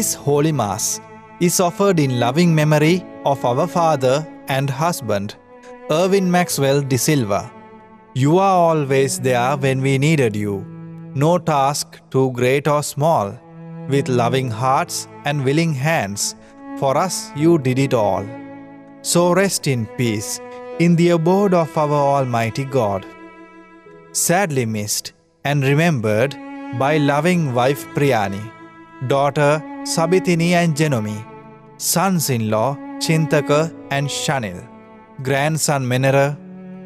This Holy Mass is offered in loving memory of our father and husband, Erwin Maxwell de Silva. You are always there when we needed you. No task too great or small. With loving hearts and willing hands, for us you did it all. So rest in peace in the abode of our Almighty God. Sadly missed and remembered by loving wife Priyani, daughter Sabithini and Genomi, sons-in-law Chintaka and Shanil, grandson Menera,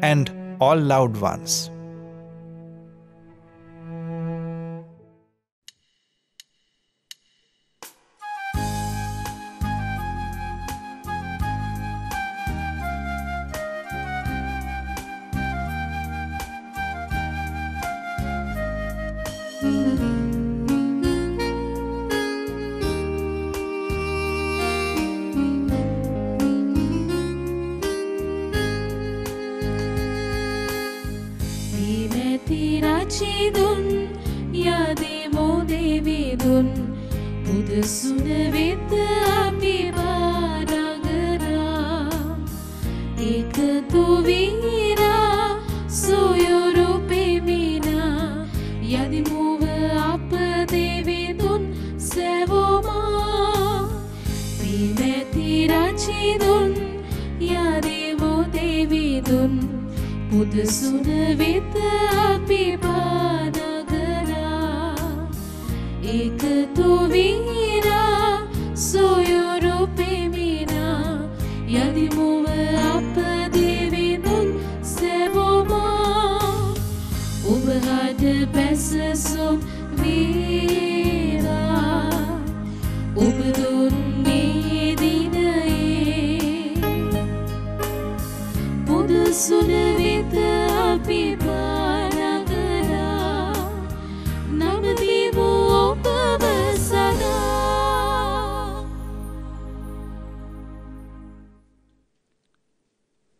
and all loved ones.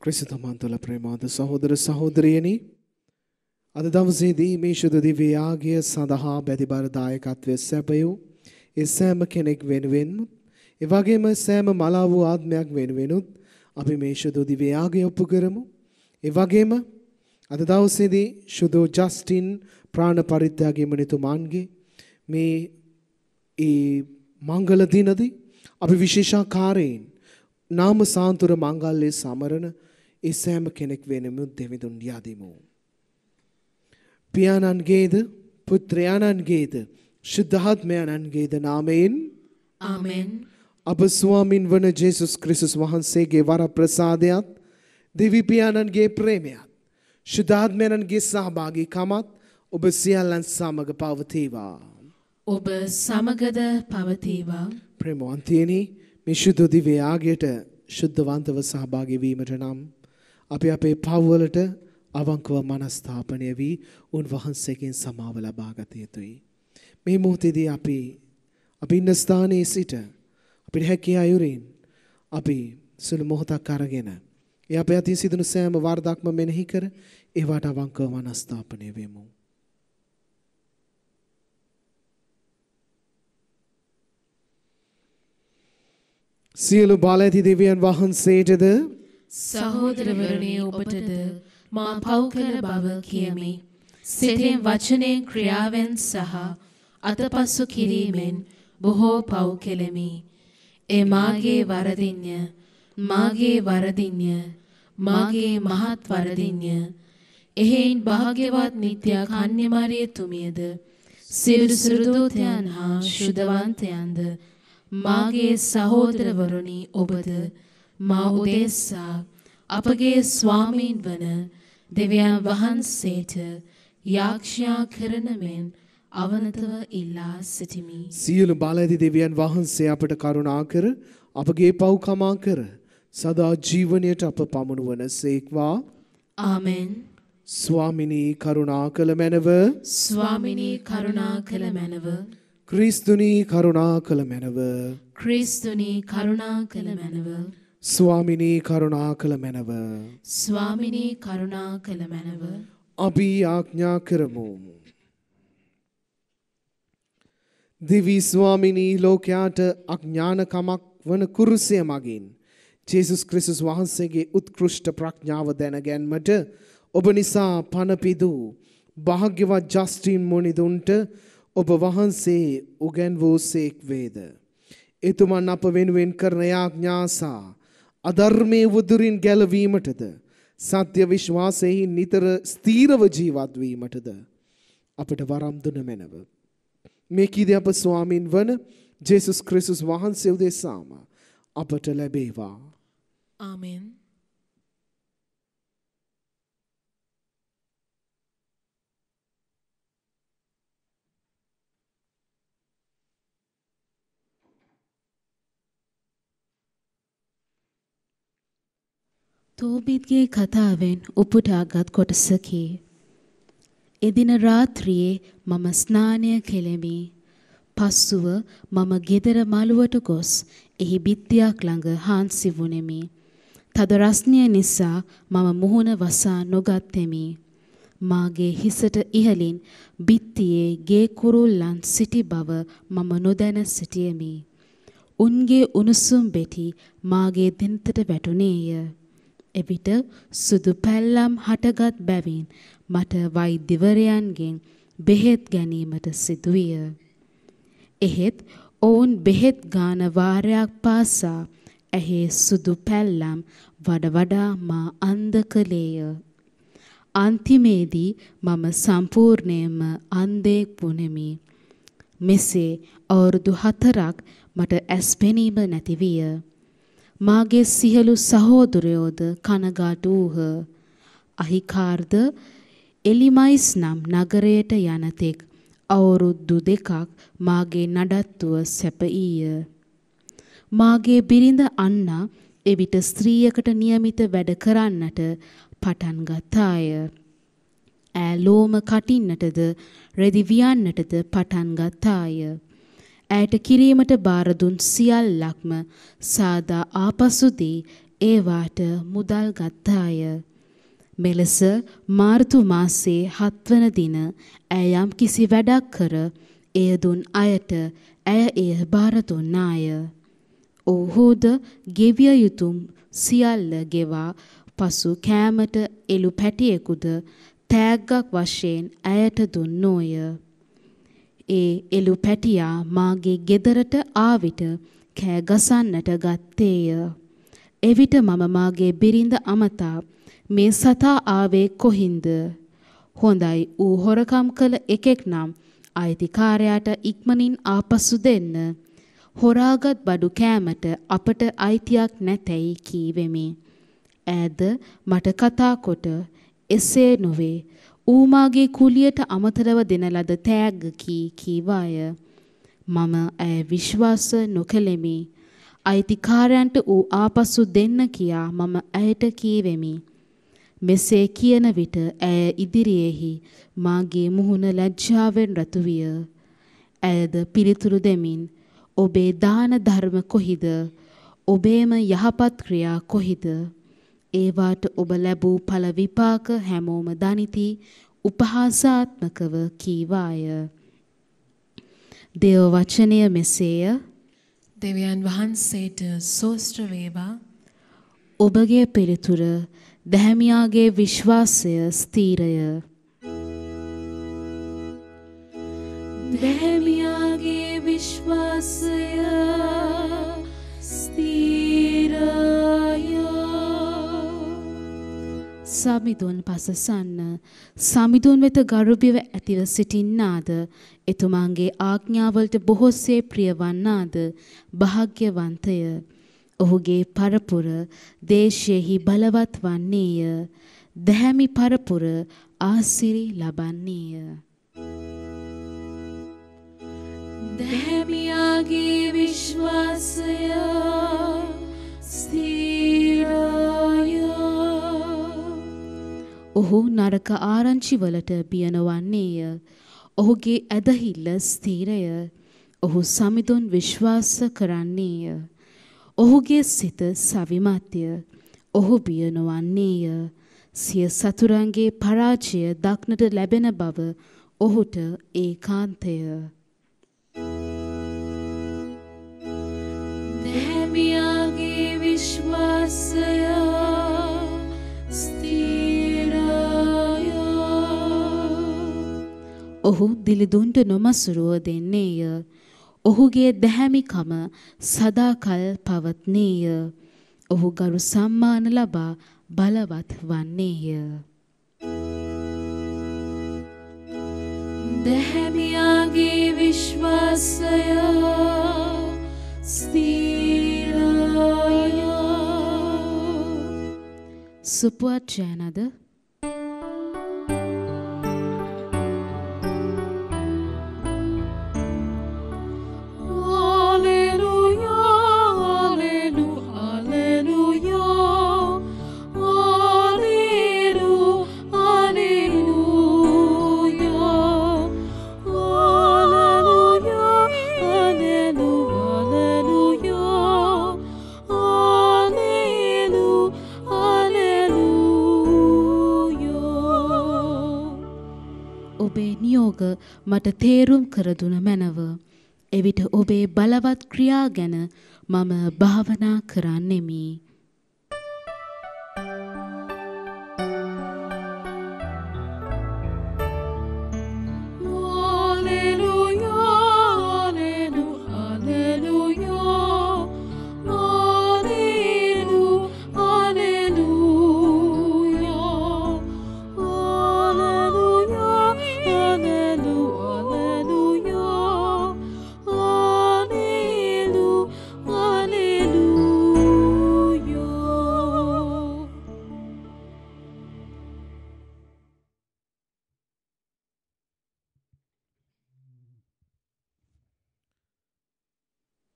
ක්‍රිස්තුමන්තුල ප්‍රේමාද සහෝදර සහෝදරියනි, අද දවසේදී මේ ශුද්ධ දිව්‍ය යාගය සඳහා බැතිබර දායකත්වයේ සැපයූ ඒ සෑම කෙනෙක් වෙනුවෙන්, ඒ වගේම සෑම මලා වූ ආත්මයක් වෙනුවෙනුත් අපි මේ ශුද්ධ දිව්‍ය යාගය ඔප්පු කරමු. ඒ වගේම අද දවසේදී ශුද්ධ ජස්ටින් ප්‍රාණ පරිත්‍යාගී මනිතුමාන්ගේ මේ මංගල දිනදී අපි විශේෂාකාරයෙන් නාම සාන්තුර මංගල්‍යයේ සමරන ඒ සෑම කෙනෙක් වෙනුවෙන් දෙවිඳුන් යදිමු. පියාණන්ගේද පුත්‍රයාණන්ගේද ශුද්ධාත්මයන්ගේද නාමයෙන් ආමෙන්. අප ස්වාමින් වන ජේසුස් ක්‍රිස්තුස් වහන්සේගේ වර ප්‍රසාදයත්, දෙවි පියාණන්ගේ ප්‍රේමයත්, ශුද්ධාත්මයන්ගේ සහභාගීකමත් ඔබ සියල්ලන් සමග පවතිවා. ඔබ සමගද පවතිවා. ප්‍රේමවන්තයනි, මේ ශුද්ධ දිව්‍ය යාගයට ශුද්ධවන්තව සහභාගී වීමට නම් අපි අපේ පව්වලට අවංකව මනස්ථාපනය වී උන්වහන්සේගෙන් සමාව ලබා ගත යුතුයි. මේ මොහොතේදී අපි ඉන්න ස්ථානයේ සිට අපිට හැකි අයුරින් අපි සුළු මොහොතක් අරගෙන ඒ අපේ අතින් සිදුණු සෑම වරදක්ම මෙනෙහි කර ඒවට අවංකව මනස්ථාපනය වෙමු. සියලු බල ඇති දෙවියන් වහන්සේටද සහෝදරවරුනි ඔබටද මා පව් කළ බව කියමි. සිතෙන් වචනෙන් ක්‍රියාවෙන් සහ අතපසු කිරීමෙන් බොහෝ පව් කෙලෙමි. ඒ මාගේ වරදින්ය, මාගේ වරදින්ය, මාගේ මහත් වරදින්ය. එහෙයින් භාග්‍යවත් නිත්‍ය කන්‍යමරිය තුමියද සියලු සුරදූතයන් හා ශුද්ධවන්තයන්ද මාගේ සහෝදරවරුනි ඔබද මා උදෙසා අපගේ ස්වාමීන් වන දෙවියන් වහන්සේට යාඥා කරන මෙන් අවනතව ඉල්ලා සිටිමි. සියලු බල ඇති දෙවියන් වහන්සේ අපට කරුණා කර අපගේ පව් කමා කර සදා ජීවනයට අප පමුණුවන සේක්වා. ආමෙන්. ස්වාමිනී කරුණා කළ මැනව, ස්වාමිනී කරුණා කළ මැනව, ක්‍රිස්තුනී කරුණා කළ මැනව, ක්‍රිස්තුනී කරුණා කළ මැනව, ස්වාමිනී කරුණා කළ මැනව, ස්වාමිනී කරුණා කළ මැනව. අපි ආඥා කරමු. දිවි ස්වාමිනී ලෝකයාට අඥානකමක් වන කුරුසය මගින් ජේසුස් ක්‍රිස්තුස් වහන්සේගේ උත්කෘෂ්ඨ ප්‍රඥාව දැන ගැනීමට ඔබ නිසා පණපිදූ භාග්‍යවත් ජස්ටින් මොනිදුන්ට ඔබ වහන්සේ උගන්වූසේක් වේද. එතුමන් අප වෙනුවෙන් කරන යාඥාසා අධර්මයේ වදුරින් ගැලවීමටද සත්‍ය විශ්වාසයෙහි නිතර ස්ථීරව ජීවත් වීමටද අපට වරම් දුන මැනව. මේ කීද අප ස්වාමින් වන ජේසුස් ක්‍රිස්තුස් වහන්සේ උදෙසාම අපට ලැබේවා. ආමෙන්. තෝබිත්ගේ කතාවෙන් උපුටාගත් කොටසකි. එදින රාත්‍රියේ මම ස්නානය කෙලෙමි. පස්සුව මම ගෙදර මළුවට ගොස් එහි බිත්තියක් ළඟ හාන්සි වුනෙමි. තද රස්නිය නිසා මම මුහුණ වසා නොගත්තෙමි. මාගේ හිසට ඉහළින් බිත්තියේ ගේ කුරුල්ලන් සිටි බව මම නොදැන සිටියෙමි. උන්ගේ උණුසුම් බෙටි මාගේ දෙනතට වැටුණේය. එවිට සුදු පැල්ලම් හටගත් බැවින් මට වෛද්‍යවරයන්ගෙන් බෙහෙත් ගැනීමට සිදුවිය. එහෙත් ඔවුන් බෙහෙත් ගාන වාරයක් පාසා ඇහි සුදු පැල්ලම් වඩා මා අන්ධ කළේය. අන්තිමේදී මම සම්පූර්ණයෙන්ම අන්ධෙක් වුනෙමි. මෙසේ අවුරුදු 4ක් මට ඇස් පෙනීම නැති විය. මාගේ සියලු සහෝදරයෝද කනගාටු වූහ. අහිකාර්ද එලිමයිස් නම් නගරයට යනතෙක් අවුරුදු 2ක් මාගේ නඩත්තුව සැපයීය. මාගේ බිරිඳ අන්නා එවිට ස්ත්‍රියකට නියමිත වැඩ කරන්නට පටන් ගත්තාය. ඈ ලෝම කටින්නටද රෙදි වියන්නටද පටන් ගත්තාය. ඇයට කිරීමට බාර දුන් සියල්ලක්ම සාදා ආපසු දී ඒවාට මුදල් ගත්තාය. මෙලෙස මාර්තු මාසයේ 7 වන දින ඇය යම් කිසි වැඩක් කර එය දුන් අයට ඇය එය බාර දුන්නාය. ඔහුද ගෙවිය යුතුම් සියල්ල ගෙවා පසු කෑමට එළු පැටියෙකුද තෑග්ගක් වශයෙන් ඇයට දුන්නෝය. ඒ එළු පැටියා මාගේ ගෙදරට ආවිට කෑ ගසන්නට ගත්තේය. එවිට මම මාගේ බිරිඳ අමතා මේ සතා ආවේ කොහින්ද? හොඳයි ඌ හොරකම් කළ එකෙක් නම් අයිතිකාරයාට ඉක්මනින් ආපසු දෙන්න. හොරාගත් බඩු කෑමට අපට අයිතියක් නැතැයි කීවෙමි. ඈද මට කතා කොට එසේ නොවේ ඌ මාගේ කුලියට අමතරව දෙන ලද තෑග්ග කීවාය. මම ඇය විශ්වාස නොකළෙමි. අයිතිකාරයන්ට ඌ ආපසු දෙන්න කියා මම ඇයට කීවෙමි. මෙසේ කියන විට ඇය ඉදිරියේහි මාගේ මුහුණ ලැජ්ජාවෙන් රතු විය. ඇයද පිළිතුරු දෙමින් ඔබේ දාන ධර්ම කොහිද? ඔබේම යහපත් ක්‍රියා කොහිද? ඒවාට ඔබ ලැබූ ඵල විපාක හැමෝම දනිති උපහාසාත්මකව කීවාය. දේව වචනය මෙසේය. දෙවියන් වහන්සේට සෝස්ත්‍ර වේවා. ඔබගේ පිළිතුර දැහැමියාගේ විශ්වාසය ස්ථීරය. දැහැමියාගේ විශ්වාසය ස්ථීරය. සමිඳුන් පසසන්න සමිඳුන් වෙත ගරුබිව ඇතිව සිටින්නාද එතුමාගේ ආඥාවලට බොහෝසේ ප්‍රියවන්නාද භාග්‍යවන්තය. ඔහුගේ පරපුර දේශයෙහි බලවත් වන්නේය. දැහැමි පරපුර ආසිරි ලබන්නේය. දැහැමියාගේ විශ්වාසය ස්ථීරය. ඔහු නරක ආරංචිවලට බිය නොවන්නේය. ඔහුගේ ඇදහිල්ල ස්ථීරය. ඔහු සමිඳුන් විශ්වාස කරන්නේය. ඔහුගේ සිත සවිමත්ය. ඔහු බිය නොවන්නේය. සිය සතුරන්ගේ පරාජය දක්නට ලැබෙන බව ඔහුට ඒකාන්තය. ඔහු දිලිදුන්ට නොමසුරුව දෙන්නේය. ඔහුගේ දැහැමිකම සදාකල් පවත්නේය. ඔහු ගරු සම්මාන ලබා බලවත් වන්නේය. දැහැමියාගේ විශ්වාසය ස්ථිරය. සුපුවත් ජයනද මට තේරුම් කර දුන මැනව. එවිට ඔබේ බලවත් ක්‍රියා ගැන මම භාවනා කරන්නෙමි.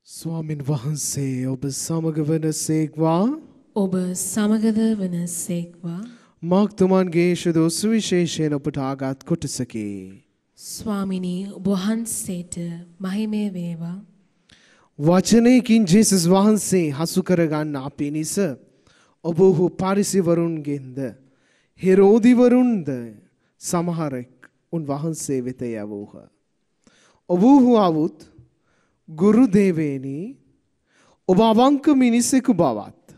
ස්වාමින් වහන්සේ ඔබ සමග වනසේක්වා. ඔබ සමගද වනසේක්වා. මාක්තුමන්ගේ ශුදු සුවිශේෂයෙන් ඔබට ආගත් කොටසකි. ස්වාමිනී ඔබ වහන්සේට මහිමය වේවා. වචනයකින් ජේසුස් වහන්සේ හසු කරගන්න පිණිස ඔබ ඔහු පාරිසිවරුන්ගෙන්ද හෙරෝදිවරුන්ද සමහරෙක් උන්වහන්සේ වෙත යවූහ. ඔබ ඔහු අවුත් ගුරු දේවේනි ඔබ අවංක මිනිසෙකු බවත්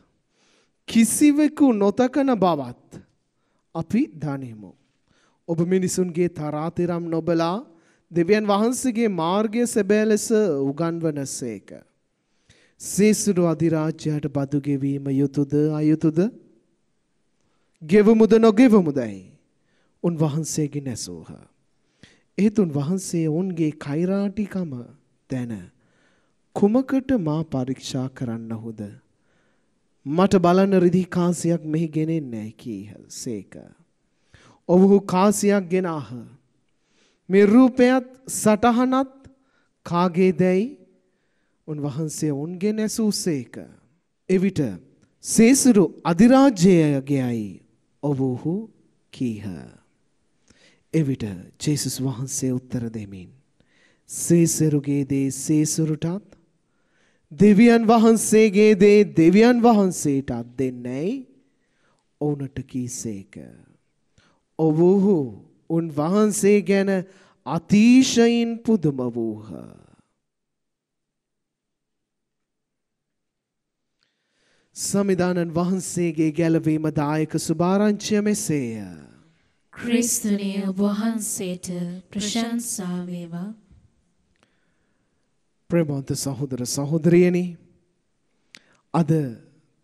කිසිවෙකු නොතකන බවත් අපි දනිමු. ඔබ මිනිසුන්ගේ තරාතිරම් නොබලා දෙවියන් වහන්සේගේ මාර්ගය සැබෑ ලෙස උගන්වනසේක. සේසුරු අධිරාජ්‍යයට බදු ගෙවීම යුතුයද අයුතුයද? ගෙවමුද නොගෙවමුදයි උන්වහන්සේගෙන් ඇසූහ. ඒත් උන්වහන්සේ ඔවුන්ගේ කෛරාටිකම දැන කුමකට මා පරීක්ෂා කරන්නහුද? මට බලන්න රිදී කාසියක් මෙහි ගෙනෙන්නේ කීහ සේක. ඔවුහු කාසියක් ගෙනාහ. මේ රූපයත් සටහනත් කාගේදැයි උන්වහන්සේ ඔවුන්ගෙන් ඇසූසේක. එවිට සේසුරු අධිරාජ්‍යයගේයි ඔවුහු කීහ. එවිට ජේසුස් වහන්සේ උත්තර දෙමින් සේසරුගේ දේ සේසුරුටත් දෙවියන් වහන්සේගේ දේ දෙවියන් වහන්සේටත් දෙන්නේයි ඔවුන්ට කීසේක. ඔවුහු උන්වහන්සේ ගැන අතිශයින් පුදුම වූහ. සමිදානන් වහන්සේගේ ගැලවීම දායක සුභාරංචිය මෙසේය. ක්‍රිස්තුනිය වහන්සේට ප්‍රශංසා වේවා. ප්‍රේමවන්ත සහෝදර සහෝදරියනි, අද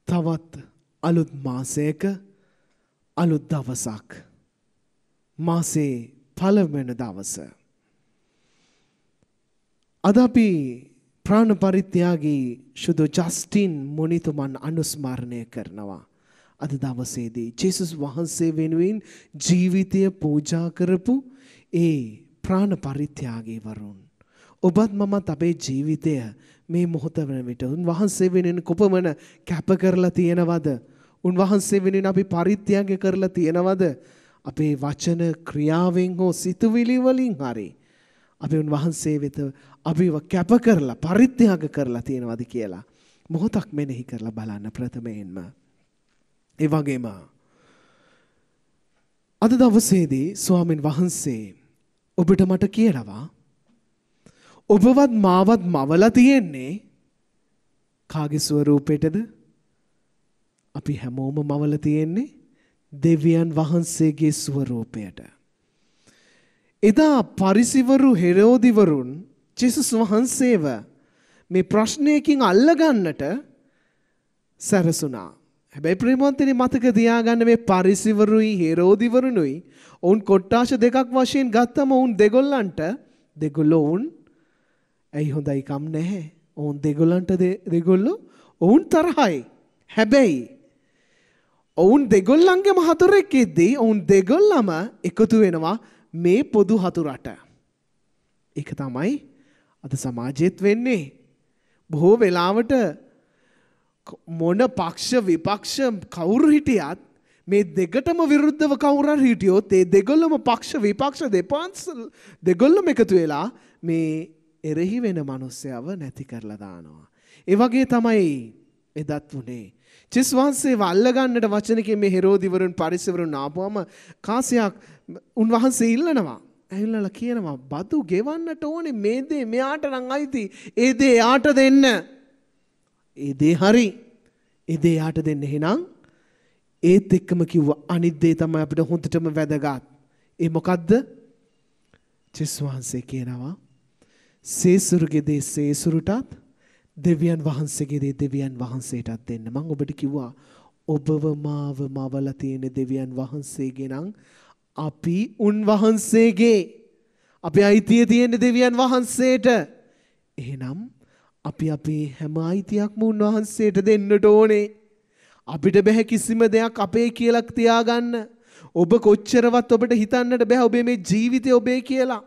තවත් අලුත් මාසයක අලුත් දවසක්. මාසේ පළවෙනි දවස. අද අපි ප්‍රාණ පරිත්‍යාගී ශුද්ධ ජස්ටින් මුනිතුමන් අනුස්මරණය කරනවා. අද දවසේදී ජේසුස් වහන්සේ වෙනුවෙන් ජීවිතය පූජා කරපු ඒ ප්‍රාණ පරිත්‍යාගී වරුන්. ඔබත් මමත් අපේ ජීවිතය මේ මොහොත වන විට උන්වහන්සේ වෙනුවෙන් කොපමණ කැප කරලා තියෙනවද? උන්වහන්සේ වෙනුවෙන් අපි පරිත්‍යාග කරලා තියෙනවද? අපේ වචන ක්‍රියාවෙන් හෝ සිතුවිලි වලින් හරි අපි උන්වහන්සේ වෙත අපිව කැප කරලා පරිත්‍යාග කරලා තියෙනවද කියලා මොහොතක් මෙනෙහි කරලා බලන්න ප්‍රථමයෙන්ම. ඒ වගේම අද දවසේදී ස්වාමින් වහන්සේ ඔබට මට කියනවා ඔබවත් මාවත් මවලා තියෙන්නේ කාගේ ස්වරූපෙටද? අපි හැමෝම මවල තියෙන්නේ දෙවියන් වහන්සේගේ ස්වරූපයට. එදා පරිසිවරු හෙරෝදිවරුන් ජේසුස් වහන්සේව මේ ප්‍රශ්නයකින් අල්ලගන්නට සැරසුණා. හැබැයි ප්‍රේමවන්තනි මතක තියාගන්න මේ පරිසිවරුයි හෙරෝදිවරුනුයි ඔවුන් කොට්ටාශ දෙකක් වශයෙන් ගත්තම ඔවුන් දෙගොල්ලෝ ඔවුන් ඇයි හොඳයි කම් නැහැ. ඔවුන් දෙගොල්ලෝ ඔවුන් තරහයි. හැබැයි ඔවුන් දෙගොල්ලන්ගේ හතුරෙක් ඉද්දී ඔවුන් දෙගොල්ලම එකතු වෙනවා මේ පොදු හතුරට. ඒක තමයි අද සමාජයේත් වෙන්නේ. බොහෝ වෙලාවට මොන පක්ෂ විපක්ෂ කවුරු හිටියත් මේ දෙකටම විරුද්ධව කවුරු හරි හිටියොත් ඒ දෙගොල්ලම පක්ෂ විපක්ෂ දෙපාර්ශ්ව දෙගොල්ලම එකතු වෙලා මේ එරෙහි වෙන මිනිස්සයව නැති කරලා දානවා. ඒ වගේ තමයි එදත් උනේ. ජේසුස් වහන්සේව අල්ලගන්නට වචනකින් මේ හෙරෝදිවරුන් පරිසවරුන් ආපුවම කාසියක් උන්වහන්සේ ඉල්ලනවා. ඇවිල්ලා කියනවා බදු ගෙවන්නට ඕනේ මේ දේ මෙයාට නම් අයිති. ඒ දේ යාට දෙන්න. ඒ දේ හරි. ඒ දේ යාට දෙන්න. එහෙනම් ඒත් එක්කම කිව්වා අනිත් දේ තමයි අපිට හොඳටම වැදගත්. ඒ මොකද්ද? ජේසුස් වහන්සේ කියනවා සේසුරුගේ දේ සේසුරුටත් දෙවියන් වහන්සේගේ දේ දෙවියන් වහන්සේටත් දෙන්න. මම ඔබට කිව්වා ඔබව මාව මවලා තියෙන දෙවියන් වහන්සේගේ නම් අපි උන්වහන්සේගේ අපේ අයිතිය තියෙන දෙවියන් වහන්සේට. එහෙනම් අපි අපේ හැම අයිතියක්ම උන්වහන්සේට දෙන්නට ඕනේ. අපිට බෑ කිසිම දෙයක් අපේ කියලා තියාගන්න. ඔබ කොච්චරවත් ඔබට හිතන්නට බෑ ඔබේ මේ ජීවිතය ඔබේ කියලා.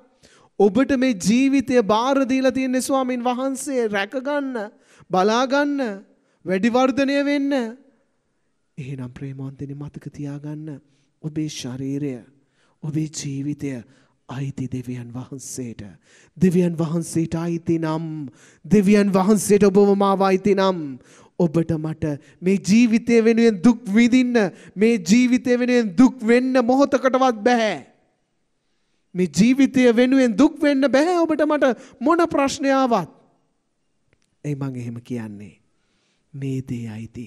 ඔබට මේ ජීවිතය බාර දීලා තියෙන ස්වාමින් වහන්සේ රැක ගන්න, බලා ගන්න, වැඩි වර්ධනය වෙන්න. එහෙනම් ප්‍රේමවන්තනි මතක තියාගන්න ඔබේ ශරීරය, ඔබේ ජීවිතය අයිති දෙවියන් වහන්සේට. දෙවියන් වහන්සේට අයිති නම්, දෙවියන් වහන්සේට ඔබව මාව අයිති නම් ඔබට මට මේ ජීවිතය වෙනුවෙන් දුක් විඳින්න, මේ ජීවිතය වෙනුවෙන් දුක් වෙන්න මොහොතකටවත් බෑ. මේ ජීවිතය වෙනුවෙන් දුක් වෙන්න බෑ ඔබට මට මොන ප්‍රශ්නයාවත්. ඒ මං එහෙම කියන්නේ මේ දේ අයිති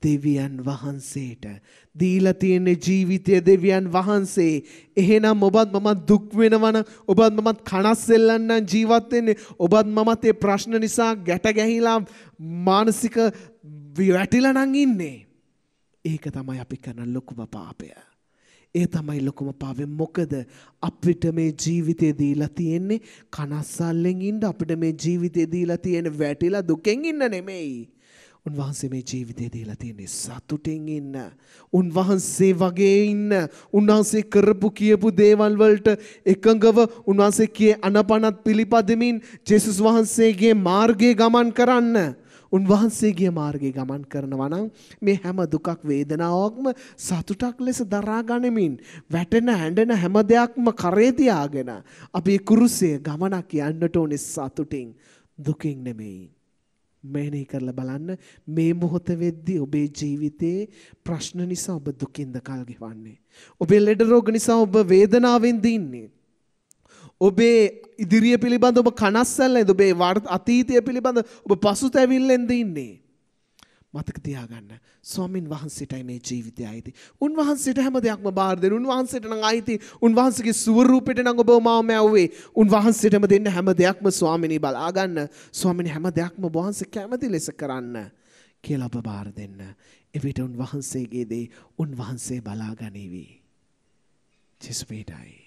දෙවියන් වහන්සේට. දීලා තියෙන ජීවිතය දෙවියන් වහන්සේ. එහෙනම් ඔබත් මමත් දුක් වෙනවනම්, ඔබත් මමත් කනස්සෙල්ලන්න ජීවත් වෙන්නේ, ඔබත් මමත් ඒ ප්‍රශ්න නිසා ගැට ගැහිලා මානසික වැටිලා නම් ඉන්නේ. ඒක තමයි අපි කරන ලොකුම පාපය. ඒ තමයි ලොකුම පාපය. මොකද අපිට මේ ජීවිතේ දීලා තියෙන්නේ කනස්සල්ලෙන් ඉන්න, අපිට මේ ජීවිතේ දීලා තියෙන වැටිලා දුකෙන් ඉන්න නෙමෙයි. උන්වහන්සේ මේ ජීවිතේ දීලා තියෙන්නේ සතුටින් ඉන්න, උන්වහන්සේ වගේ ඉන්න, උන්වහන්සේ කරපු කියපු දේවල් වලට එකඟව උන්වහන්සේ කියේ අනපනත් පිළිපදමින් ජේසුස් වහන්සේගේ මාර්ගයේ ගමන් කරන්න. උන්වහන්සේගේ මාර්ගයේ ගමන් කරනවා නම් මේ හැම දුකක් වේදනාවක්ම සතුටක් ලෙස දරා ගනිමින් වැටෙන හැඬෙන හැම දෙයක්ම කරේ තියාගෙන අපි කුරුසේ ගමනක් යන්නට ඕනේ සතුටින්, දුකින් නෙමෙයි. මෙහෙණි කරලා බලන්න මේ මොහොත වෙද්දී ඔබේ ජීවිතේ ප්‍රශ්න නිසා ඔබ දුකින්ද කල් ගෙවන්නේ. ඔබේ ලෙඩ රෝග නිසා ඔබ වේදනාවෙන් දින්නේ. ඔබේ ඉදිරිය පිළිබඳ ඔබ කනස්සල්ලෙන්ද, ඔබේ අතීතය පිළිබඳ ඔබ පසුතැවිල්ලෙන්ද ඉන්නේ. මතක තියාගන්න ස්වාමින් වහන්සේටයි මේ ජීවිතය අයිති. උන්වහන්සේට හැම දෙයක්ම බාර දෙන්න. උන්වහන්සේට නම් අයිති. උන්වහන්සේගේ ස්වරූපෙට නම් ඔබ මාව මැව්වේ. උන්වහන්සේටම දෙන්න හැම දෙයක්ම ස්වාමිනී බලා ගන්න. ස්වාමිනී හැම දෙයක්ම වහන්සේ කැමති ලෙස කරන්න කියලා ඔබ බාර දෙන්න. එවිට උන්වහන්සේගේ දේ උන්වහන්සේ බලා ගනිවි. ජෙස්පීටයි.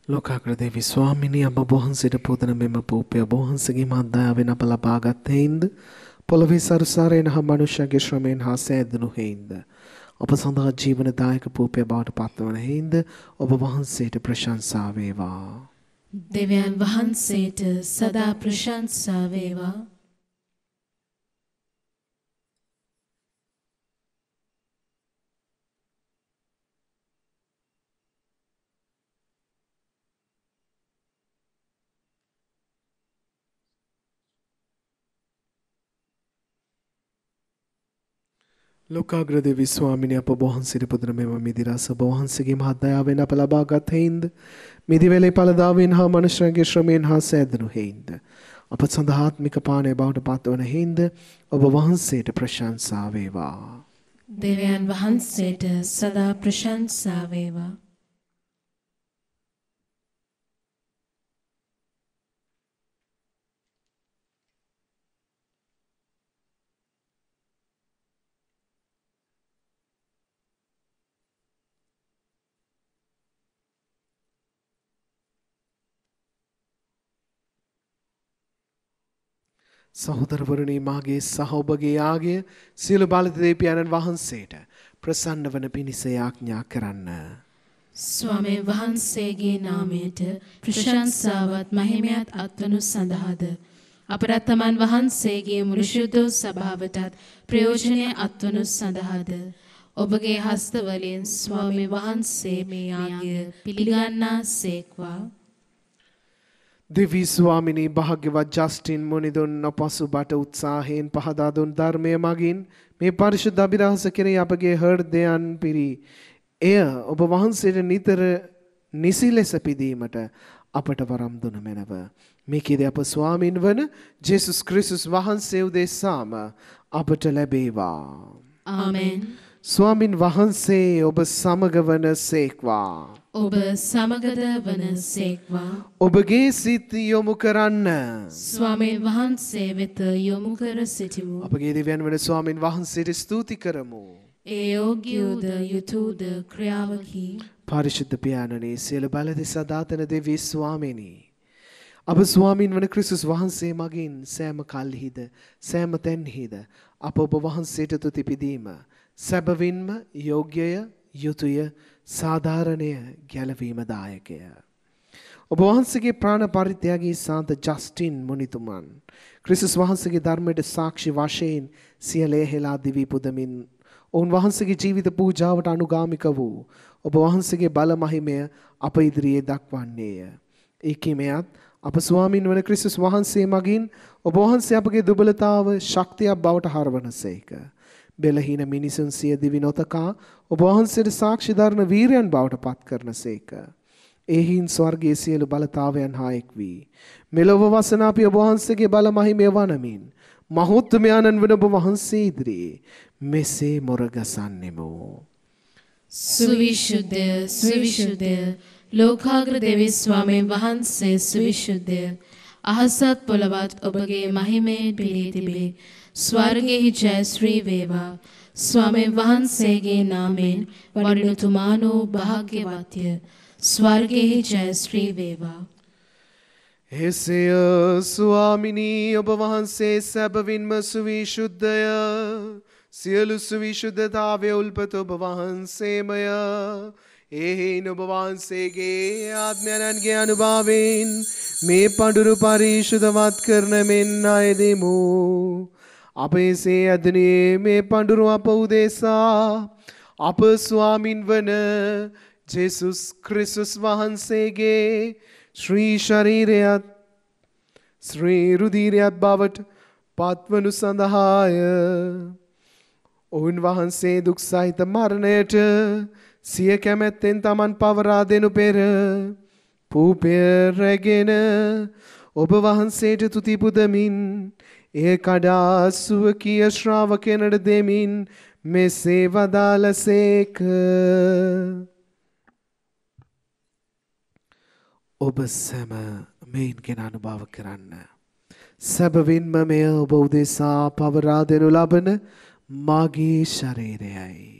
ලෝකාග්‍ර දේවී ස්වාමිනී අප වහන්සේට පූදන මෙම පූපය වහන්සේගේ මහදයාවෙන් අප ලබාගත් හේින්ද පොළොවේ සරුසාරයෙන් හා මනුෂ්‍යගේ ශ්‍රමයෙන් හා සෑදුණු හේින්ද අප සඳහා ජීවනදායක පූපය බවට පත්වන හේින්ද ඔබ වහන්සේට ප්‍රශංසා වේවා. දෙවියන් වහන්සේට සදා ප්‍රශංසා වේවා. ලෝකාග්‍ර දෙවි ස්වාමිනේ අප වහන්සේට පුදුන මෙම මිදිරස වහන්සේගේ මහත් දයාවෙන් අප ලබාගත් හේින්ද මිදිවැලේ පළදාවෙන් හා මනුෂ්‍යයන්ගේ ශ්‍රමයෙන් හා සෑදුණු හේින්ද අප සඳහාත්මික පානය බවට පත්වන හේින්ද ඔබ වහන්සේට ප්‍රශංසා වේවා. දෙවියන් වහන්සේට සදා ප්‍රශංසා වේවා. සහෝදරවරුනි මාගේ සහ ඔබගේ යාගය සියලු බලදේපියන්න් වහන්සේට ප්‍රසන්න වන පිණිස යාඥා කරන්න. ස්වාමීන් වහන්සේගේ නාමයට ප්‍රශංසාවත් මහිමයත් අත්වනු සඳහාද අපරත් තමන් වහන්සේගේ මුළු ශුද්ධ සභාවටත් ප්‍රයෝජනය අත්වනු සඳහාද ඔබගේ හස්තවලින් ස්වාමීන් වහන්සේ මේ යාගය පිළිගන්නා සේක්වා. දෙවි ස්වාමිනී භාග්‍යවත් ජස්ටින් මුනිදුන් නොපසුබට උත්සාහයෙන් පහදා දුන් ධර්මය මගින් මේ පරිශුද්ධ අභිරහස කෙරෙහි අපගේ හෘදයන් පිරි එය ඔබ වහන්සේට නිතර නිසි ලෙස පිදීමට අපට වරම් දුන මැනව. මේකේදී අප ස්වාමින් වන ජේසුස් ක්‍රිස්තුස් වහන්සේ උදෙසාම අපට ලැබේවා. ආමෙන්. ස්වාමින් වහන්සේ ඔබ සමග වන සේක්වා. ඔබ සමගද වන සේක්වා. ඔබගේ සිත යොමු කරන්න ස්වාමීන් වහන්සේ වෙත යොමු කර සිටිමු. අපගේ දෙවියන් වන ස්වාමින් වහන්සේට ස්තුති කරමු. ඒ යෝග්‍යෝද යුතුයද ක්‍රියාවකි. පරිශුද්ධ පියාණනි සියලු බලද සදාතන දෙවි ස්වාමිනී අප ස්වාමින් වන ක්‍රිස්තුස් වහන්සේ මගින් සෑම කල්හිද සෑම තැන්හිද අප ඔබ වහන්සේට තුති පිදීම සැබවින්ම යෝග්‍යය යුතුය සාධාරණය ගැලවීම දායකය. ඔබ වහන්සේගේ ප්‍රාණ පරිත්‍යාගී සාන්ත ජස්ටින් මුනිතුමන් ක්‍රිස්තුස් වහන්සේගේ ධර්මයට සාක්ෂි වශයෙන් සියලේ හෙලා දිවි පුදමින් ඔවුන් වහන්සේගේ ජීවිත පූජාවට අනුගාමික වූ ඔබ වහන්සේගේ බල මහිමය අප ඉදිරියේ දක්වන්නේය. ඒකීමයත් අප ස්වාමින් වන ක්‍රිස්තුස් වහන්සේ මගින් ඔබ වහන්සේ අපගේ දුබලතාව ශක්තියක් බවට හරවනසේක. බෙලහීන මිනිසුන් සිය දිවි නොතකා ඔබ වහන්සේට සාක්ෂි දරන වීරයන් බවට පත් කරනසේක. එහින් ස්වර්ගයේ සියලු බලතාවයන් හා එක් වී මෙලොව වසන අපි ඔබ වහන්සේගේ බල මහිමය වනමින් මහෝත්තමයන්න් වන ඔබ වහන්සේ ඉදිරියේ මෙසේ මොරගසන්නෙමු. සුවිශුද්ධ සුවිශුද්ධ ලෝකාග්‍ර දෙවි ස්වාමීන් වහන්සේ සුවිශුද්ධ අහසත් පොළවත් ඔබගේ මහිමයෙන් පිරී තිබේ. ස්වර්ගයේ ජය ශ්‍රී වේවා. ස්වාමීන් වහන්සේගේ නාමයෙන් වඩිනුතුමානෝ භාග්‍යවත්ය. ස්වර්ගයේ ජය ශ්‍රී වේවා. එසේය ස්වාමිනී ඔබ වහන්සේ සැබවින්ම සුවිශුද්ධය. සියලු සුවිශුද්ධතාවය උල්පත ඔබ වහන්සේමය. එහින් ඔබ වහන්සේගේ ආත්මයන්ගේ අනුභවයෙන් මේ පඬුරු පරිශුද්ධවත් කරන මෙන් අයදෙමු. අප එසේ අදනේ මේ පඬුරු අප උදෙසා අප ස්වාමින් වන ජේසුස් ක්‍රිස්තුස් වහන්සේගේ ශ්‍රී ශරීරයත් ශ්‍රී රුධිරයත් බවට පත්වනු සඳහාය. ඔවුන් වහන්සේ දුක් සහිත මරණයට සිය කැමැත්තෙන් තමන් පවරා දෙනු පෙර පූපය රැගෙන ඔබ වහන්සේට තුති පුදමින් එය කඩා සුවකීය ශ්‍රාවකයනට දෙමින් මෙසේ වදාළසේක. ඔබ සැම මෙයින්ගෙන අනුභව කරන්න. සැබවින්ම මෙය ඔබ උදෙසා පවරා දෙනු ලබන මාගේ ශරීරයයි.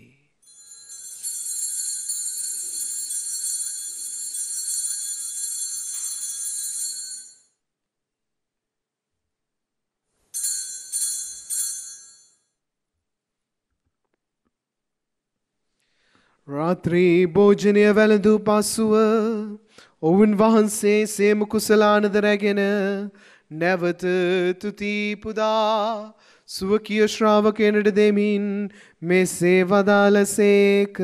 රාත්‍රී භෝජනය වැළඳූ පසුව ඔවුන් වහන්සේ සේම කුසලානද රැගෙන නැවත තුති පුදා සුවකීය ශ්‍රාවකයනට දෙමින් මෙසේ වදාළසේක.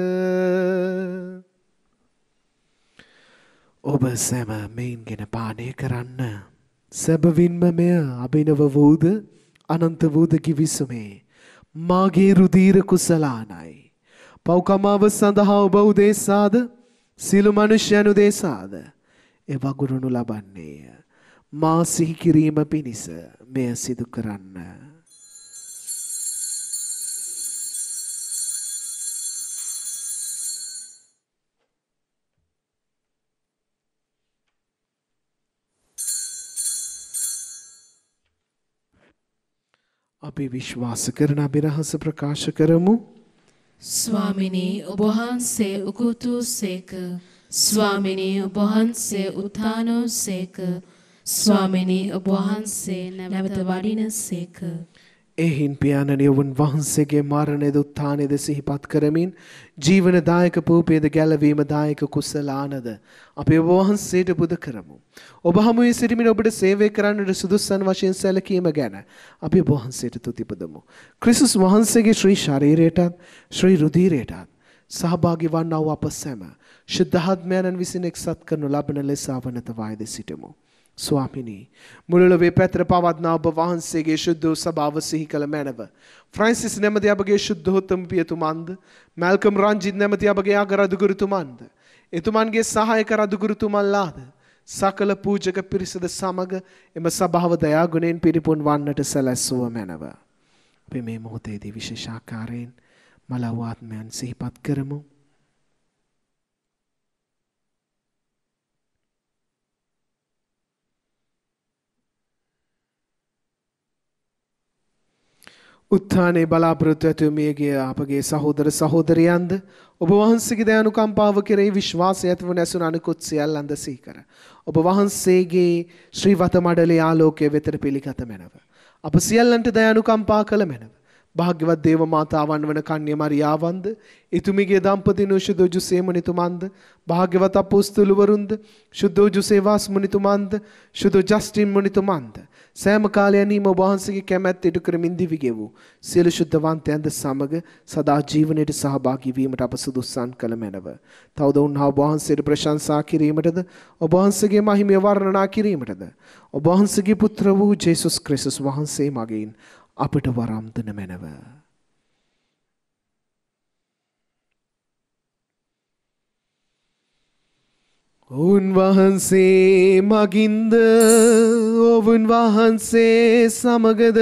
ඔබ සැම මෙයින්ගෙන පානය කරන්න. සැබවින්ම මෙය අභිනව වූද අනන්ත වූද කිවිසුමේ මාගේ රුධීර කුසලානයි. පව්කමාව සඳහා ඔබ උදෙසාද සියලු මනුෂ්‍යයන් උදෙසාද ඒ වගුරුණු ලබන්නේය. මා සිහි කිරීම පිණිස මෙය සිදු කරන්න. අපි විශ්වාස කරන අභිරහස ප්‍රකාශ කරමු. ස්වාමිනී ඔබ වහන්සේ උකුතු සේක. ස්වාමිනී ඔබ වහන්සේ උත්ථානෝ සේක. ස්වාමිනී ඔබ වහන්සේ නැවත වඩින සේක. එහින් පියාණනි ඔබ වහන්සේගේ මරණයද උත්ථානයද සිහිපත් කරමින් ජීවනදායක පූපේද ගැලවීම දායක කුසලානද අපි ඔබ වහන්සේට පුද කරමු. ඔබ හමුවේ සිටමින් ඔබට සේවය කරන්නට සුදුසන් වශයෙන් සැලකීම ගැන අපි ඔබ වහන්සේට තුති පුදමු. ක්‍රිස්තුස් වහන්සේගේ ශ්‍රී ශරීරයටත් ශ්‍රී රුධීරයටත් සහභාගී වන්නා වූ අප සැම ශුද්ධාත්මයන්න් විසින් එක්සත් කරනු ලබන ලෙස අවනත වායද සිටමු. ස්වාමිනී මුළුලොවේ පැතර පවත්නා ඔබ වහන්සේගේ ශුද්ධ සභාව සිහි කළ මැනව. ෆ්‍රැන්සිස් නැමැති අපගේ ශුද්ධෝත්තම පියතුමන්ද මැල්කම් රංජිත් නැමැති අපගේ අග රදුගුරුතුමන්ද එතුමන්ගේ සහායක රදුගුරුතුමන්ලාද සකල පූජක පිරිසද සමග එම සභාව දයා ගුණයෙන් පිරිපුන් වන්නට සැලැස්සුව මැනව. අපි මේ මොහොතේදී විශේෂාකාරයෙන් මලව් ආත්මයන් සිහිපත් කරමු. උත්ථානයේ බලාපොරොත්තු ඇතුව මියගිය අපගේ සහෝදර සහෝදරියන්ද ඔබ වහන්සේගේ දයානුකම්පාව කෙරෙහි විශ්වාසය ඇතිව නැසුන අනිකුත් සියල්ලන්ද සිහි කර ඔබ වහන්සේගේ ශ්‍රී වත මඩලේ ආලෝකයේ වෙතට පිළිගත මැනව. අප සියල්ලන්ට දයානුකම්පා කළ මැනව. භාග්‍යවත් දේව මාතාවන් වන කන්‍ය මරියාවන්ද එතුමිගේ දම්පතිනු ශුද්ධ ජුසේ මුනිතුමන්ද භාග්‍යවත් අපොස්තුලවරුන්ද ශුද්ධ ජුසේවාස් මුනිතුමන්ද ශුද්ධ ජස්ටින් මුනිතුමන්ද සෑම කාලයන්හිම ඔබ වහන්සේගේ කැමැත්ත ඉටු කරමින් දිවි ගෙවූ සියලු ශුද්ධවන්තයන්ද සමග සදා ජීවනයේ සහභාගී වීමට අප සුදුසුසන් කළ මැනව. තවද උන්හා ඔබ වහන්සේට ප්‍රශංසා කිරීමටද ඔබ වහන්සේගේ මහිමය වර්ණනා කිරීමටද ඔබ වහන්සේගේ පුත්‍ර වූ ජේසුස් ක්‍රිස්තුස් වහන්සේ මගින් අපට වරම් දෙන මැනව. උන්වහන්සේ මගින්ද ඔවුන් වහන්සේ සමගද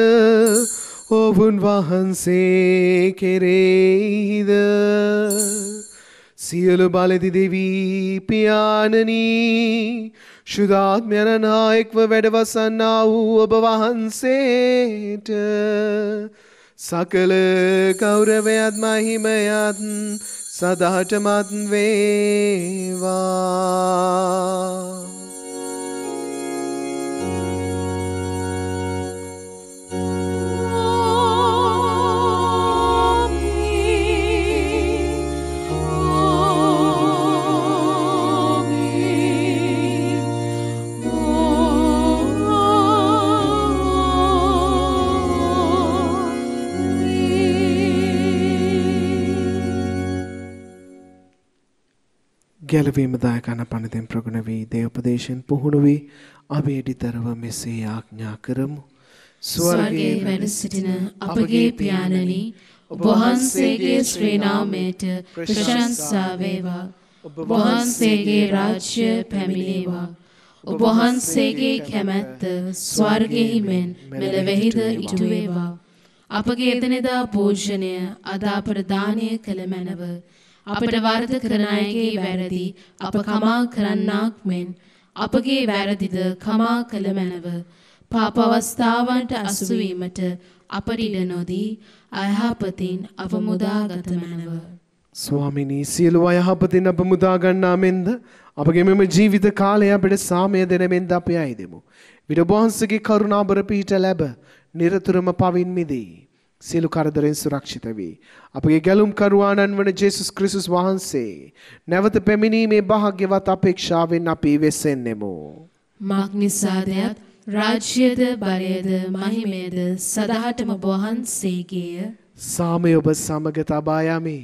ඔවුන් වහන්සේ කෙරෙහිද සියලු බලදි දෙවී පියාණනී ශුද්ධාත්මයන් නායකව වැඩවසන්නා වූ ඔබ වහන්සේට සකල ගෞරවයත් මහිමයත් සදාටමත් වේවා. ගැලවීම දායකන පණිතෙන් ප්‍රගුණ වී දේවපදේශයෙන් පුහුණු වී අභේඩිතරව මෙසේ ආඥා කරමු. ස්වර්ගයේ වැඩ සිටින අපගේ පියාණනි ඔබ වහන්සේගේ ශ්‍රී නාමයට ප්‍රශංසා වේවා. ඔබ වහන්සේගේ රාජ්‍ය පැමිණේවා. ඔබ වහන්සේගේ කැමැත්ත ස්වර්ගයෙහි මෙන් මෙලොවෙහිද ඉටු වේවා. අපගේ එදිනෙදා භෝජනය අද අපට දානය කළ මැනව. අපට වරද කරන අයගේ වැරදි අප කමා කරන්නාක් මෙන් අපගේ වැරදිද කමා කළ මැනව. පාප අවස්ථාවන්ට අසු වීමට අපට ඉඩ නොදී අයහපතින් අප මුදාගත මැනව. ස්වාමිනී සියලු අයහපතින් අප මුදා ගන්නා මෙන්ද අපගේ මෙම ජීවිත කාලය අපට සාමය දෙන මෙන්ද අප යයිදෙමු. විට ඔබ වහන්සේගේ කරුණාබර පිහිට ලැබ නිරතුරුම පවින් මිදී සියලු කරදරෙන් සුරක්ෂිත වී අපගේ ගැලුම් කරුවාණන් වන ජේසුස් ක්‍රිස්තුස් වහන්සේ නැවත පැමිණීමේ භාග්‍යවත් අපේක්ෂාවෙන් අපි වෙසෙන්නෙමු. මාග්නිසාදයත් රාජ්‍යද බලයද මහිමයද සදාටම ඔබ වහන්සේගේය. සාමය ඔබ සමග තබා යමි.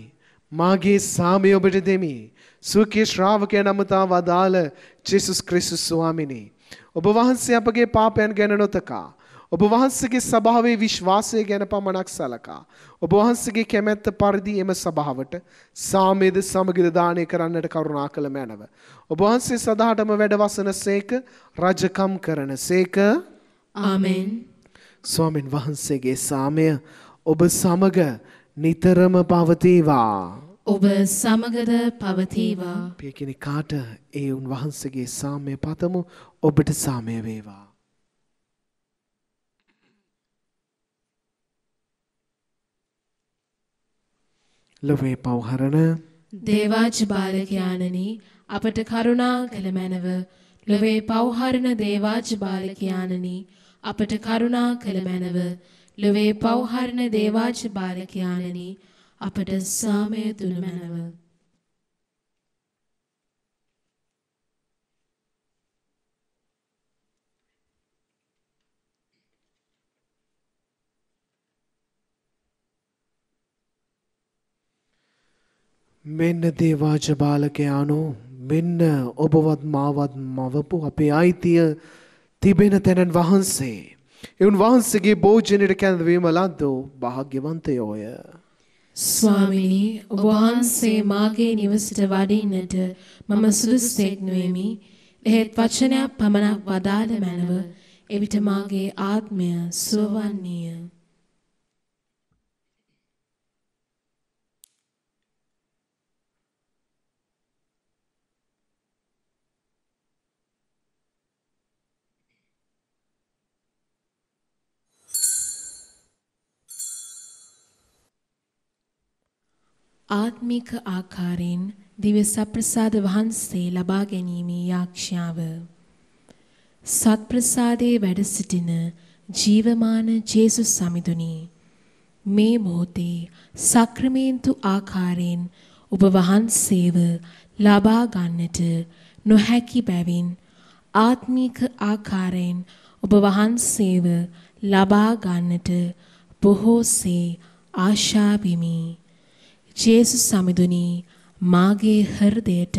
මාගේ සාමය ඔබට දෙමි. සුවකී ශ්‍රාවකයන් අමතා වදාළ ජේසුස් ක්‍රිස්තුස් ස්වාමිනී ඔබ වහන්සේ අපගේ පාපයන් ගැන නොතකා ඔබ වහන්සේගේ සභාවේ විශ්වාසය ගැන පමණක් සලකා ඔබ වහන්සේගේ කැමැත්ත පරිදි එම සභාවට සාමයේද සමගිද දානය කරන්නට කරුණාකල මැනව. ඔබ වහන්සේ සදාටම වැඩවසන සේක රජකම් කරන සේක. ආමෙන්. ස්වාමින් වහන්සේගේ සාමය ඔබ සමග නිතරම පවතිවා. ඔබ සමගද පවතිවා. පියකිනිකාට ඒ උන්වහන්සේගේ සාමය පතමු. ඔබට සාමය වේවා. ලොවේ පවහරණ දේවාජ බාලකයාණනි අපට කරුණා කළ මැනව. ලොවේ පවහරණ දේවාජ බාලකයාණනි අපට කරුණා කළ මැනව. ලොවේ පවහරණ දේවාජ බාලකයාණනි අපට සාමය දුන මැනව. මෙන්න දේවාජ බාලකයානෝ මෙන්න ඔබවත් මාවත් මවපු අපේ අයිතිය තිබෙන තැනන් වහන්සේ. එවුන් වහන්සේගේ භෝජනයට කැඳවීම ලද්දෝ භාග්‍යවන්තයෝය. ස්වාමිනී ඔබ වහන්සේ මාගේ නිවසට වඩින්නට මම සුදුස්සෙක් නොවෙමි. එහෙත් වචනයක් පමණක් වදාළ මැනව. එවිට මාගේ ආත්මය සුවවන්නේය. ආත්මික ආකාරයෙන් දිව්‍ය සප්‍රසාද වහන්සේ ලබා ගැනීමේ යාක්ෂාව. සත්ප්‍රසාදයේ වැඩ සිටින ජීවමාන ජේසුස් සමිඳුනි මේ මොහොතේ සක්‍රමේන්තු ආකාරයෙන් ඔබ වහන්සේව ලබා ගන්නට නොහැකි බැවින් ආත්මික ආකාරයෙන් ඔබ වහන්සේව ලබා ගන්නට බොහෝසේ ආශා වෙමි. ජේසුස් සමිඳුනි මාගේ හෘදයට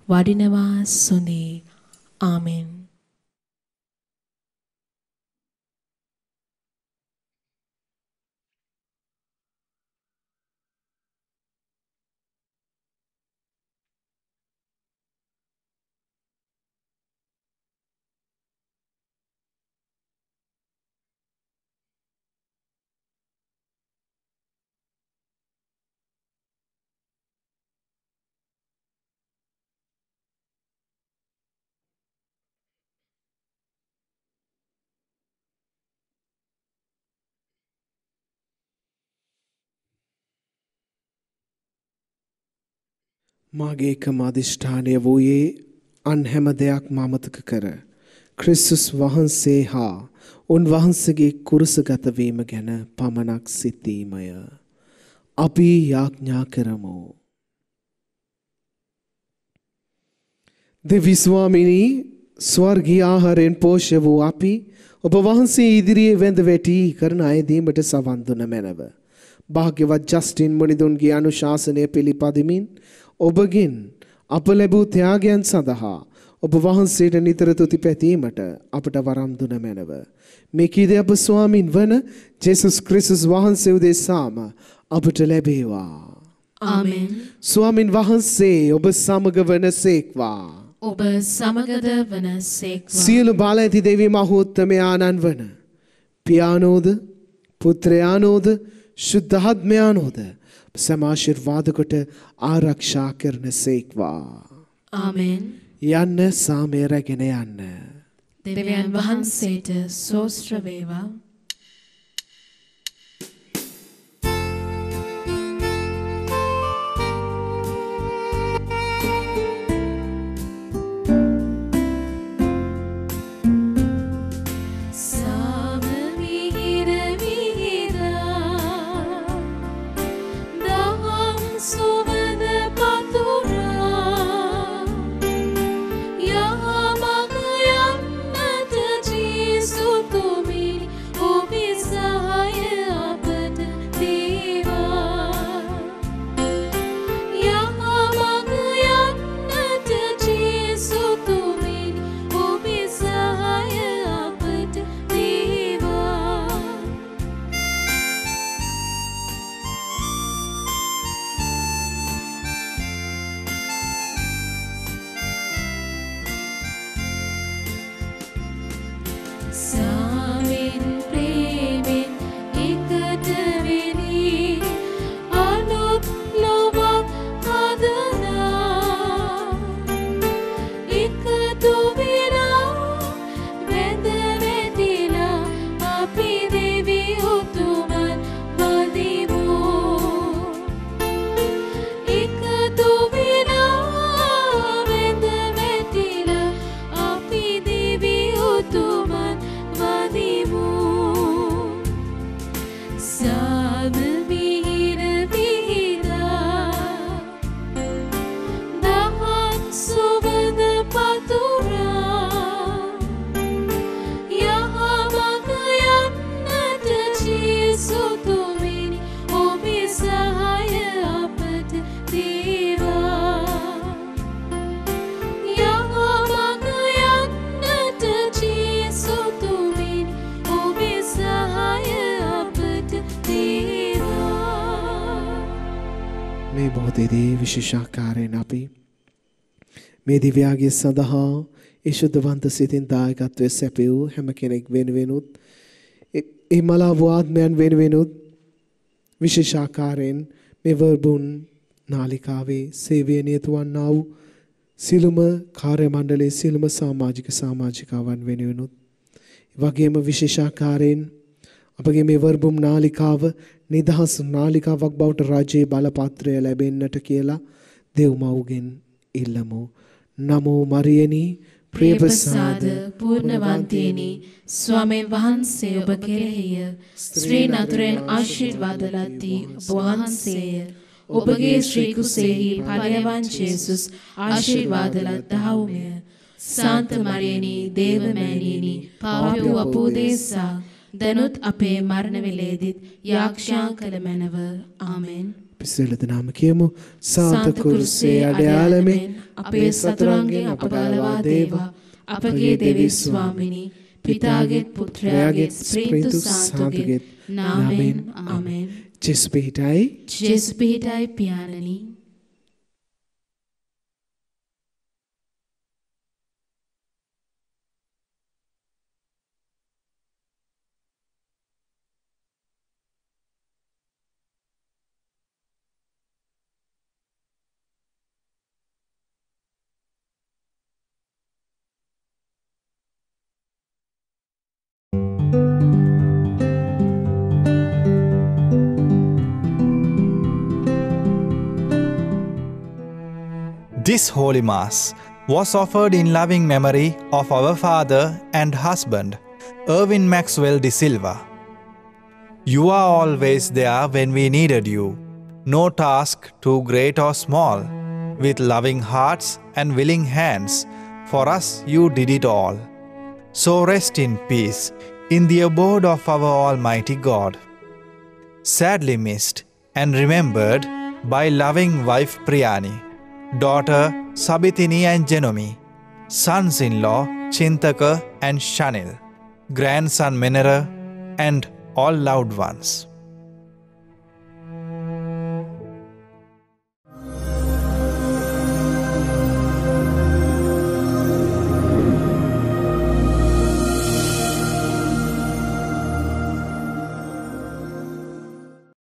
වඩිනවා සොඳේ. ආමෙන්. මාගේ එකම අධිෂ්ඨානය වූයේ අන් හැම දෙයක් අමතක කර ක්‍රිස්තුස් වහන්සේ හා උන්වහන්සේගේ කුරුසගත වීම ගැන පමණක් සිතීමය. අපි යාඥා කරමු. දෙවි ස්වාමිනී ස්වර්ගීය ආහාරයෙන් පෝෂ්‍ය වූ අපි ඔබ වහන්සේ ඉදිරියේ වැඳ වැටි කරන අයදීමට සවන් දුන මැනව. භාග්‍යවත් ජස්ටින් මොනිදුන්ගේ අනුශාසනය පිළිපදිමින් ඔබගෙන් අප ලැබූ ත්‍යාගයන් සඳහා ඔබ වහන්සේට නිතර තුති පැතීමට අපට වරම් දුන මැනව. මේ කීද අප ස්වාමින් වන ජේසුස් ක්‍රිස්තුස් වහන්සේ උදෙසාම අපට ලැබේවා. ආමෙන්. ස්වාමින් වහන්සේ ඔබ සමග වනසේක්වා. ඔබ සමගද වනසේක්වා. සියලු බල ඇති දෙවි මහෝත්තමයාණන් වන පියානෝද පුත්‍රයානෝද ශුද්ධාත්මයානෝද සමාශිර්වාද කොට ආරක්ෂා කරන සේක්වා. ආමෙන්. යන්න සාමය රැගෙන යන්න. දෙවියන් වහන්සේට සෝස්ත්‍ර වේවා. Yamagayamata Jesu Tumi මේ මොහොතේදී විශේෂාකාරයෙන් අපි මේ දිව්‍යාගය සඳහා ඒ ශුද්ධවන්ත සිතින් දායකත්වයේ සැපයූ හැම කෙනෙක් වෙනුවෙනුත් ඒ මලාව ආත්මයන් වෙනුවෙනුත් විශේෂාකාරයෙන් මේ වර්බුන් නාලිකාවේ සේවය නියත වන්නා වූ සිළුම කාර්ය මණ්ඩලයේ සිළුම සමාජිකාවන් වෙනුවෙනුත් වගේම විශේෂාකාරයෙන් අපගේ මේ වර්බුම් නාලිකාව නිදහස් නාලිකාවක් බවට රාජ්‍යයේ බලපත්‍රය ලැබෙන්නට කියලා දෙව්මව්ගෙන් ඉල්ලමු. නමෝ මරියනි ප්‍රේමසාද පූර්ණවන්තේනි ස්වාමීන් වහන්සේ ඔබ කෙරෙහිය ස්ත්‍රී නතුරෙන් ආශිර්වාද ලද්දී ඔබ වහන්සේය. ඔබගේ ශ්‍රී කුසෙහි ඵලයවන් ජේසුස් ආශිර්වාද ලද්දාහුමය. සාන්ත මරියනි දේවමෑණියනි පාපී අපෝදේසා දනුත් අපේ මරණ වේලේදීත් යාක්ෂා කළ මැනව. ආමෙන්. පිසලද නාම කියමු. සාන්ත කුරුසේ අඩයාලමෙන් අපේ සතුරන්ගෙන් අප ගලවා දේවා. අපගේ දෙවි ස්වාමිනී පිතාගේ පුත්‍රයාගේ ස්ප්‍රීතු සාන්තුගේ නාමෙන්. ආමෙන්. ජේසු පිහිටයි. ජේසු පිහිටයි පියාණනි. This Holy Mass was offered in loving memory of our father and husband, Erwin Maxwell de Silva. You are always there when we needed you. No task too great or small. With loving hearts and willing hands, for us you did it all. So rest in peace in the abode of our Almighty God. Sadly missed and remembered by loving wife Priyani, daughter Sabithini and Genomi, sons-in-law Chintaka and Shanil, grandson Menera, and all loved ones.